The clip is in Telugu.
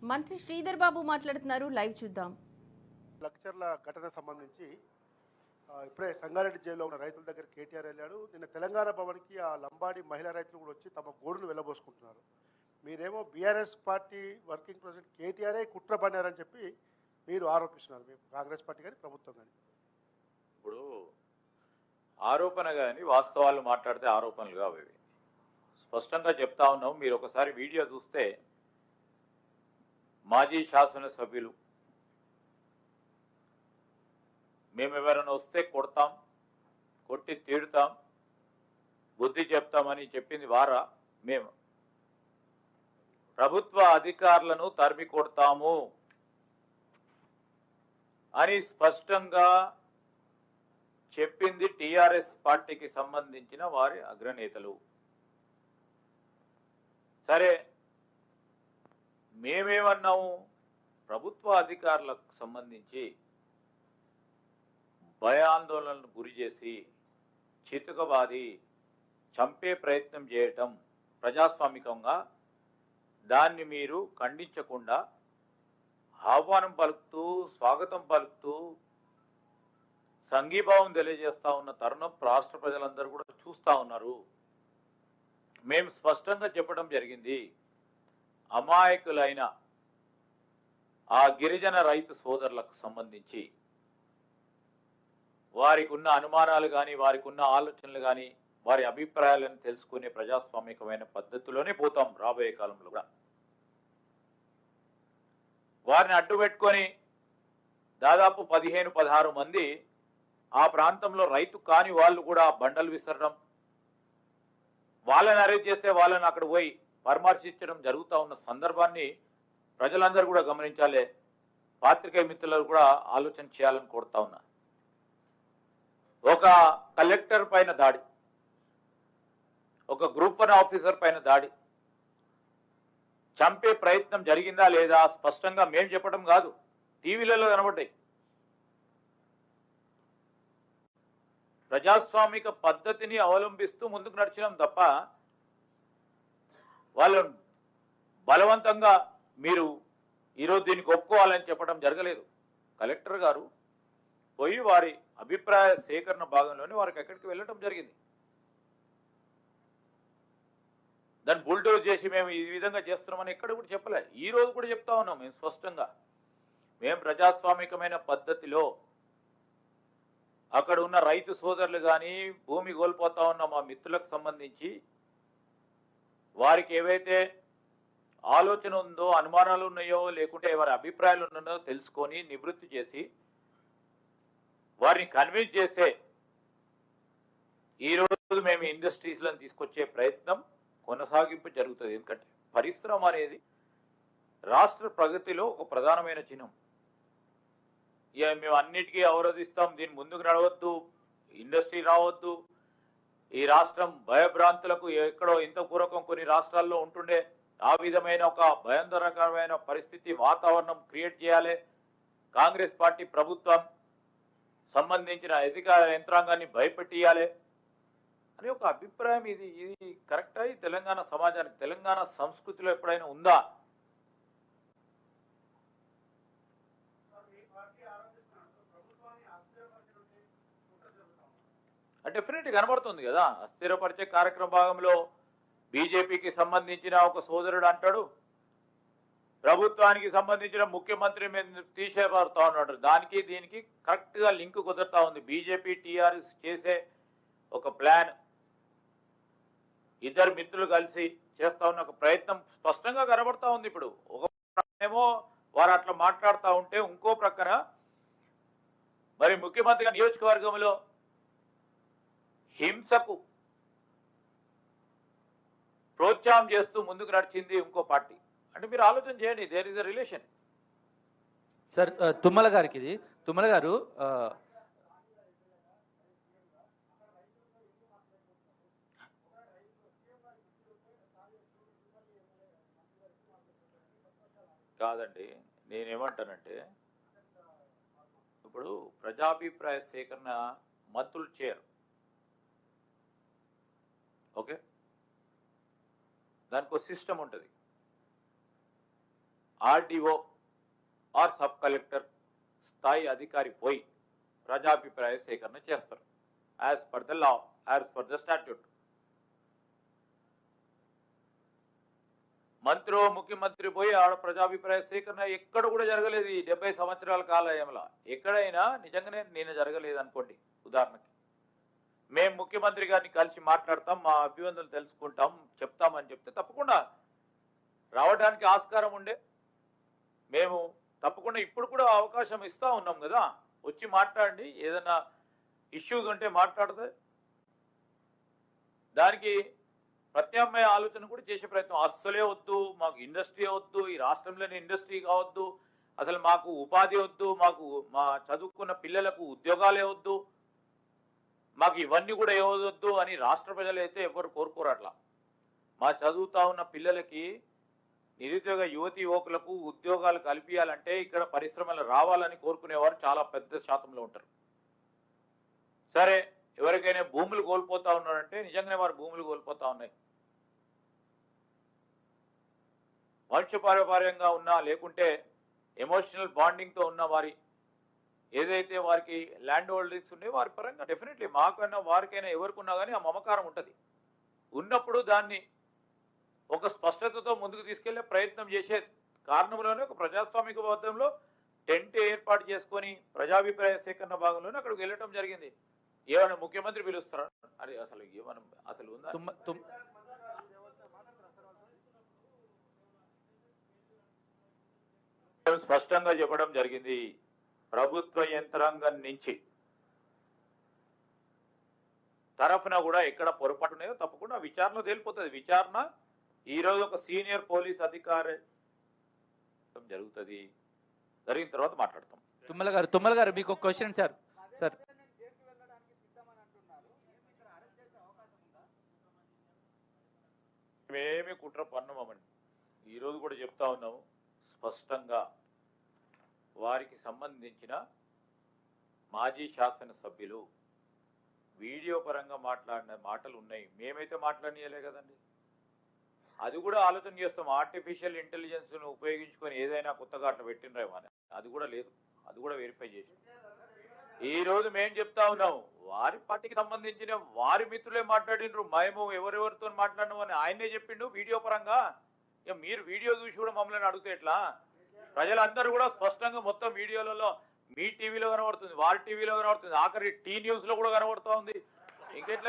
మంత్రి శ్రీధర్ బాబు మాట్లాడుతున్నారు. లైవ్ చూద్దాం. లక్చర్ల ఘటన సంబంధించి ఇప్పుడే సంగారెడ్డి జైల్లో ఉన్న రైతుల దగ్గర కేటీఆర్ వెళ్ళాడు. నిన్న తెలంగాణ భవన్కి ఆ లంబాడి మహిళా రైతులు కూడా వచ్చి తమ గోడును వెళ్ళబోసుకుంటున్నారు. మీరేమో బీఆర్ఎస్ పార్టీ వర్కింగ్ ప్రెసిడెంట్ కేటీఆరే కుట్ర పన్నారని చెప్పి మీరు ఆరోపిస్తున్నారు, మేము కాంగ్రెస్ పార్టీ కానీ ప్రభుత్వం కానీ. ఇప్పుడు ఆరోపణ కానీ వాస్తవాలు మాట్లాడితే ఆరోపణలు కావు. స్పష్టంగా చెప్తా ఉన్నాం. మీరు ఒకసారి వీడియో చూస్తే మాజీ శాసనసభ్యులు మేము ఎవరైనా వస్తే కొడతాం, కొట్టి తీడుతాం, బుద్ధి చెప్తామని చెప్పింది వారా? మేము ప్రభుత్వ అధికారులను తరిమి కొడతాము అని స్పష్టంగా చెప్పింది టీఆర్ఎస్ పార్టీకి సంబంధించిన వారి అగ్రనేతలు. సరే, మేమేమన్నాము? ప్రభుత్వ అధికారులకు సంబంధించి భయాందోళనకు గురి చేసి చితకబాది చంపే ప్రయత్నం చేయటం ప్రజాస్వామికంగా దాన్ని మీరు ఖండించకుండా ఆహ్వానం పలుకుతూ స్వాగతం పలుకుతూ సంఘీభావం తెలియజేస్తా ఉన్న తరుణం రాష్ట్ర ప్రజలందరూ కూడా చూస్తూ ఉన్నారు. మేము స్పష్టంగా చెప్పడం జరిగింది, అమాయకులైన ఆ గిరిజన రైతు సోదరులకు సంబంధించి వారికి ఉన్న అనుమానాలు కానీ వారికి ఉన్న ఆలోచనలు కానీ వారి అభిప్రాయాలను తెలుసుకునే ప్రజాస్వామికమైన పద్ధతిలోనే పోతాం రాబోయే కాలంలో కూడా. వారిని అడ్డుపెట్టుకొని దాదాపు 15-16 మంది ఆ ప్రాంతంలో రైతు కాని వాళ్ళు కూడా బండలు విసరడం, వాళ్ళని అరెస్ట్ చేస్తే వాళ్ళని అక్కడ పోయి పరామర్శించడం జరుగుతూ ఉన్న సందర్భాన్ని ప్రజలందరూ కూడా గమనించాలి. పాత్రికేయ మిత్రులు కూడా ఆలోచన చేయాలని కోరుతా ఉన్నా. ఒక కలెక్టర్ పైన దాడి, ఒక గ్రూప్ 1 ఆఫీసర్ పైన దాడి, చంపే ప్రయత్నం జరిగిందా లేదా స్పష్టంగా మేము చెప్పడం కాదు, టీవీలలో కనబడ్డాయి. ప్రజాస్వామిక పద్ధతిని అవలంబిస్తూ ముందుకు నడిచినాం తప్ప వాళ్ళను బలవంతంగా మీరు ఈరోజు దీనికి ఒప్పుకోవాలని చెప్పడం జరగలేదు. కలెక్టర్ గారు పోయి వారి అభిప్రాయ సేకరణ భాగంలోనే వారికి ఎక్కడికి వెళ్ళటం జరిగింది. దాన్ని బుల్డోజ్ చేసి మేము ఈ విధంగా చేస్తున్నామని ఎక్కడ కూడా చెప్పలే. ఈ రోజు కూడా చెప్తా ఉన్నాం మేము స్పష్టంగా, మేము ప్రజాస్వామికమైన పద్ధతిలో అక్కడ ఉన్న రైతు సోదరులు కానీ భూమి కోల్పోతా ఉన్న మా మిత్రులకు సంబంధించి వారికి ఏవైతే ఆలోచన ఉందో, అనుమానాలు ఉన్నాయో, లేకుంటే వారి అభిప్రాయాలు ఉన్నాయో తెలుసుకొని నివృత్తి చేసి వారిని కన్విన్స్ చేసే ఈరోజు మేము ఇండస్ట్రీస్లను తీసుకొచ్చే ప్రయత్నం కొనసాగింపు జరుగుతుంది. ఎందుకంటే పరిశ్రమ అనేది రాష్ట్ర ప్రగతిలో ఒక ప్రధానమైన చిహ్నం. ఇక మేము అన్నిటికీ అవరోధిస్తాం, దీన్ని ముందుకు నడవద్దు, ఇండస్ట్రీ రావద్దు, ఈ రాష్ట్రం భయభ్రాంతులకు ఎక్కడో ఇంత పూర్వకం కొన్ని రాష్ట్రాల్లో ఉంటుండే ఆ విధమైన ఒక భయంకరకరమైన పరిస్థితి వాతావరణం క్రియేట్ చేయాలి, కాంగ్రెస్ పార్టీ ప్రభుత్వం సంబంధించిన అధికార యంత్రాంగాన్ని భయపెట్టియాలి అని ఒక అభిప్రాయం. ఇది కరెక్ట్ అయి తెలంగాణ సమాజానికి, తెలంగాణ సంస్కృతిలో ఎప్పుడైనా ఉందా? డెఫినెట్ కనబడుతుంది కదా. అస్థిరపరిచే కార్యక్రమ భాగంలో బీజేపీకి సంబంధించిన ఒక సోదరుడు అంటాడు, ప్రభుత్వానికి సంబంధించిన ముఖ్యమంత్రి మీద తీసేపడతా ఉన్నాడు. దానికి దీనికి కరెక్ట్గా లింక్ కుదురుతా ఉంది. బీజేపీ టీఆర్ఎస్ చేసే ఒక ప్లాన్, ఇద్దరు మిత్రులు కలిసి చేస్తా ఉన్న ఒక ప్రయత్నం స్పష్టంగా కనబడతా ఉంది. ఇప్పుడు ఒక ఏమో వారు అట్లా మాట్లాడుతూ ఉంటే, ఇంకో ప్రక్కన మరి ముఖ్యమంత్రి నియోజకవర్గంలో హింసకు ప్రోత్సాహం చేస్తూ ముందుకు నడిచింది ఇంకో పార్టీ. అంటే మీరు ఆలోచన చేయండి, there is a relation. Sir Thummala గారికి ఇది, తుమ్మల గారు కాదండి, నేనేమంటానంటే ఇప్పుడు ప్రజాభిప్రాయ సేకరణ మంత్రులు చేయరు, ఓకే, దానికి ఒక సిస్టమ్ ఉంటుంది. ఆర్డీఓ ఆర్ సబ్ కలెక్టర్ స్థాయి అధికారి పోయి ప్రజాభిప్రాయ సేకరణ చేస్తారు as per the law, as per the statute. మంత్రి ముఖ్యమంత్రి పోయి ఆడ ప్రజాభిప్రాయ సేకరణ ఎక్కడ కూడా జరగలేదు ఈ 70 సంవత్సరాల కాలంలో. ఎక్కడైనా నిజంగానే నేను జరగలేదు అనుకోండి, ఉదాహరణకి మేము ముఖ్యమంత్రి గారిని కలిసి మాట్లాడతాం, మా అభివందనలు తెలుసుకుంటాం, చెప్తామని చెప్తే తప్పకుండా రావడానికి ఆస్కారం ఉండే. మేము తప్పకుండా ఇప్పుడు కూడా అవకాశం ఇస్తా ఉన్నాం కదా, వచ్చి మాట్లాడండి, ఏదైనా ఇష్యూస్ ఉంటే మాట్లాడితే దానికి ప్రత్యామ్నాయ ఆలోచన కూడా చేసే ప్రయత్నం. అస్సలే వద్దు, మాకు ఇండస్ట్రీ వద్దు, ఈ రాష్ట్రంలోని ఇండస్ట్రీ కావద్దు, అసలు మాకు ఉపాధి వద్దు, మాకు మా చదువుకున్న పిల్లలకు ఉద్యోగాలే వద్దు, మాకు ఇవన్నీ కూడా ఇవ్వద్దు అని రాష్ట్ర ప్రజలు అయితే ఎవరు కోరుకోరు. అట్లా మా చదువుతా ఉన్న పిల్లలకి, నిరుద్యోగ యువతి యువకులకు ఉద్యోగాలు కల్పించాలంటే ఇక్కడ పరిశ్రమలు రావాలని కోరుకునేవారు చాలా పెద్ద శాతంలో ఉంటారు. సరే, ఎవరికైనా భూములు కోల్పోతా ఉన్నారంటే నిజంగానే వారు భూములు కోల్పోతా ఉన్నాయి. వంశపారంపర్యంగా ఉన్నా లేకుంటే ఎమోషనల్ బాండింగ్తో ఉన్న వారి ఏదైతే వారికి ల్యాండ్ హోల్డింగ్స్ ఉన్నాయో వారి పరంగా డెఫినెట్లీ మాకైనా వారికైనా ఎవరికున్నా కానీ ఆ మమకారం ఉంటుంది. ఉన్నప్పుడు దాన్ని ఒక స్పష్టతతో ముందుకు తీసుకెళ్లే ప్రయత్నం చేసే కారణంలోనే ఒక ప్రజాస్వామిక బద్ధంలో టెంట్ ఏర్పాటు చేసుకొని ప్రజాభిప్రాయ సేకరణ భాగంలోనే అక్కడికి వెళ్ళటం జరిగింది. ఏమైనా ముఖ్యమంత్రి పిలుస్తారా? అది అసలు ఏమన్నా అసలు ఉందా? స్పష్టంగా చెప్పడం జరిగింది, ప్రభుత్వ యంత్రాంగం నుంచి తరఫున కూడా ఎక్కడ పొరపాటు ఉన్నాయో తప్పకుండా విచారణ తేలిపోతుంది. విచారణ ఈరోజు ఒక సీనియర్ పోలీస్ అధికారి జరుగుతుంది, జరిగిన తర్వాత మాట్లాడతాం. తుమ్మల గారు మీకు ఒక క్వశ్చన్ సార్. సార్ మేమేమి కుట్ర పన్నమండి, ఈరోజు కూడా చెప్తా ఉన్నాము స్పష్టంగా. వారికి సంబంధించిన మాజీ శాసనసభ్యులు వీడియో పరంగా మాట్లాడిన మాటలు ఉన్నాయి, మేమైతే మాట్లాడనీయలే కదండి. అది కూడా ఆలోచన చేస్తాం, ఆర్టిఫిషియల్ ఇంటెలిజెన్స్ను ఉపయోగించుకొని ఏదైనా కొత్తగా అట్లా పెట్టినరేమో అని. అది కూడా లేదు, అది కూడా వెరిఫై చేసి ఈ రోజు మేము చెప్తా ఉన్నాము, వారి పార్టీకి సంబంధించిన వారి మిత్రులే మాట్లాడినరు, మేము ఎవరెవరితో మాట్లాడినాం అని ఆయనే చెప్పిండు వీడియో పరంగా. ఇక మీరు వీడియో చూసి కూడా మమ్మల్ని అడిగితే ఎట్లా? ప్రజలందరూ కూడా స్పష్టంగా మొత్తం వీడియోలలో మీ టీవీలో కనబడుతుంది, వారి టీవీలో కనబడుతుంది, ఆఖరి టీ న్యూస్ లో కూడా కనబడుతూ ఉంది. ఇంకెట్లా